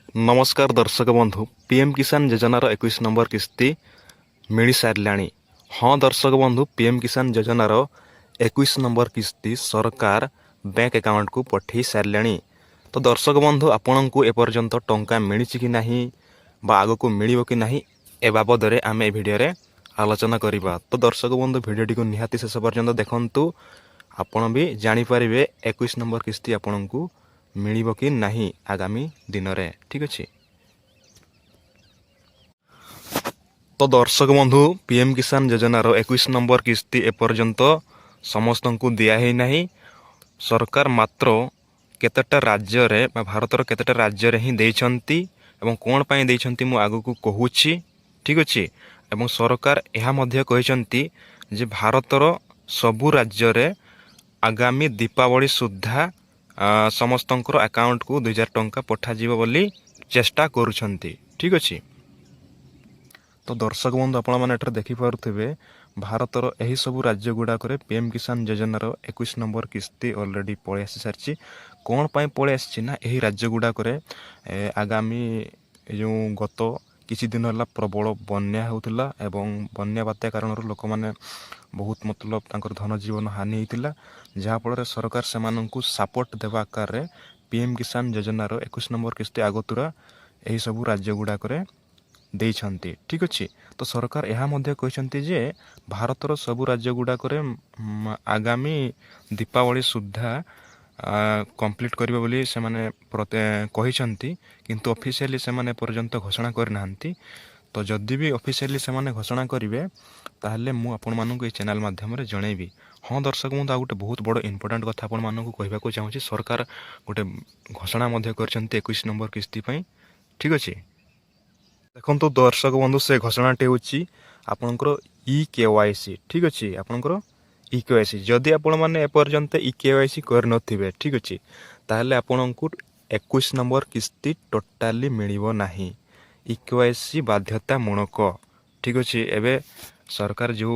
नमस्कार दर्शक बंधु पीएम किसान योजनार 21 नंबर किस्ती मिल सारे। हाँ दर्शक बंधु पीएम किसान योजनार 21 नंबर किस्ती सरकार बैंक अकाउंट को पठे सारे। तो दर्शक बंधु आपण को एपर्यंत टंका मिली कि नहीं बा आग को मिल कि नहीं ए बाबद आम ए भिडियो आलोचना करवा। तो दर्शक बंधु भिडियोटी को निहाती शेष पर्यंत देखंतु आपण भी जानीपर 21 नंबर किस्ती आपण को मिलिब कि नहीं आगामी दिन में। ठीक अच्छे। तो दर्शक बंधु पीएम किसान योजनार 21 नंबर किस्ती एपर्यंत समस्त को दिया नहीं। सरकार मात्र केतेटा राज्य रे भारतर केतेटा राज्य रे ही देइछंती एवं कोन पई देइछंती मु आगु को कहूची। ठीक अच्छे। एवं सरकार यह मध्य कहछंती जे भारतर सबु राज्य रे आगामी दीपावली सुद्धा समस्त अकाउंट को 2000 टंका पठाଯିବ ବୋଲି चेष्टा करुछंती। ठीक अच्छे। तो दर्शक बंधु आपण मैंने देखिपे भारतर यही सबू राज्य गुड़ाक पीएम किसान योजनार 21 नंबर किस्ती ऑलरेडी पलि आसी सारी। कौन पाई पलि आसी ना यही राज्य गुड़ाक आगामी जो गत किसी दिन है प्रबल बन्या होता एवं बन्या बात्या कारण लोक मैंने बहुत मतलब तांकर धन जीवन हानि होता जहाँफल सरकार से सपोर्ट देवा आकार रे पीएम किसान योजनार 21 नंबर किस्ती आगतुरा यही सबू राज्य गुड़ाक देइछंती। ठीक अच्छे। तो सरकार यह मध्य कहते जे भारतर सबू राज्य गुड़ाक आगामी दीपावली सुद्धा कंप्लीट करिबे बोली से माने कहते किंतु ऑफिशियली से माने पर्यंत घोषणा करना। तो जदि भी ऑफिशियली से माने घोषणा करेंगे ताहले मु आपण मानक ए चैनल माध्यम रे जणेबी। हाँ दर्शक बंधु गोटे बहुत बड़ इंपोर्टेंट कथा आपण मानक कहबाक चाहूँगी। सरकार गोटे घोषणा मध्य करछंती 21 नंबर किस्ती पई। ठीक अच्छे। देखो दर्शक बंधु से घोषणाटी हूँ आपणकर ई-KYC। ठीक अच्छे। आपणकर ई-KYC जदि आपण मैंने एपर्यंत ई-KYC कर नथिबे। ठीक अच्छे। ताहले आपणको 21 नंबर किस्ती टोटाली मिलिबो नाही। ई-KYC बाध्यतामूलक। ठीक अच्छे। एबे सरकार जो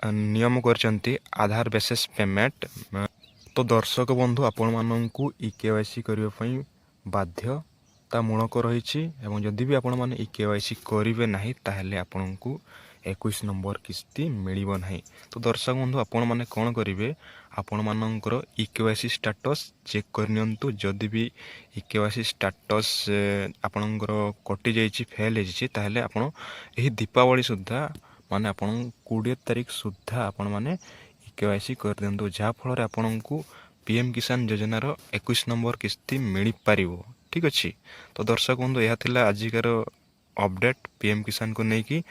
नियम करचंती आधार बेसिस पेमेंट। तो दर्शक बंधु आपण माननकु ई-KYC करियो पई बाध्यतामूलक रही। एवं जदि भी आपण माने ई-KYC करिवे नाही ताहले आपणकु 21 नंबर किस्ती मिलिबो नाही। तो दर्शक बंधु आपण माने कोन करिवे आपण मानकर ई-KYC स्टेटस चेक करनियंतु। जदि भी ई-KYC स्टेटस आपणकर कटि जाइछि फेल हेछि ताहले आपण एही दीपावली सुद्धा माने आपण 20 तारिख सुद्धा आपण माने ई-KYC कर दियंतु जहाँ फल आपणकु पीएम किसान योजनार 21 नंबर किस्ती मिल पारिबो। ठीक अच्छे। तो दर्शक बंधु यह थिला आजिकार अपडेट पीएम किसान को लेकिन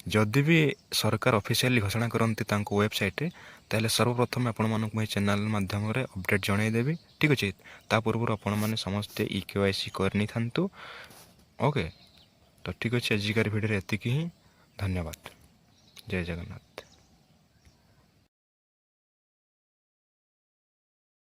जदि भी सरकार ऑफिशियली घोषणा करती वेबसाइट ताहले सर्वप्रथम आपण मानक चैनल माध्यम रे अपडेट जनईदेवी। ठीक अच्छे। ता पूर्व आपण माने समस्ते ई-KYC करनी थांतु। ओके। तो ठीक अच्छे। आजिकार वीडियो एतिकी ही। धन्यवाद। जय जगन्नाथ।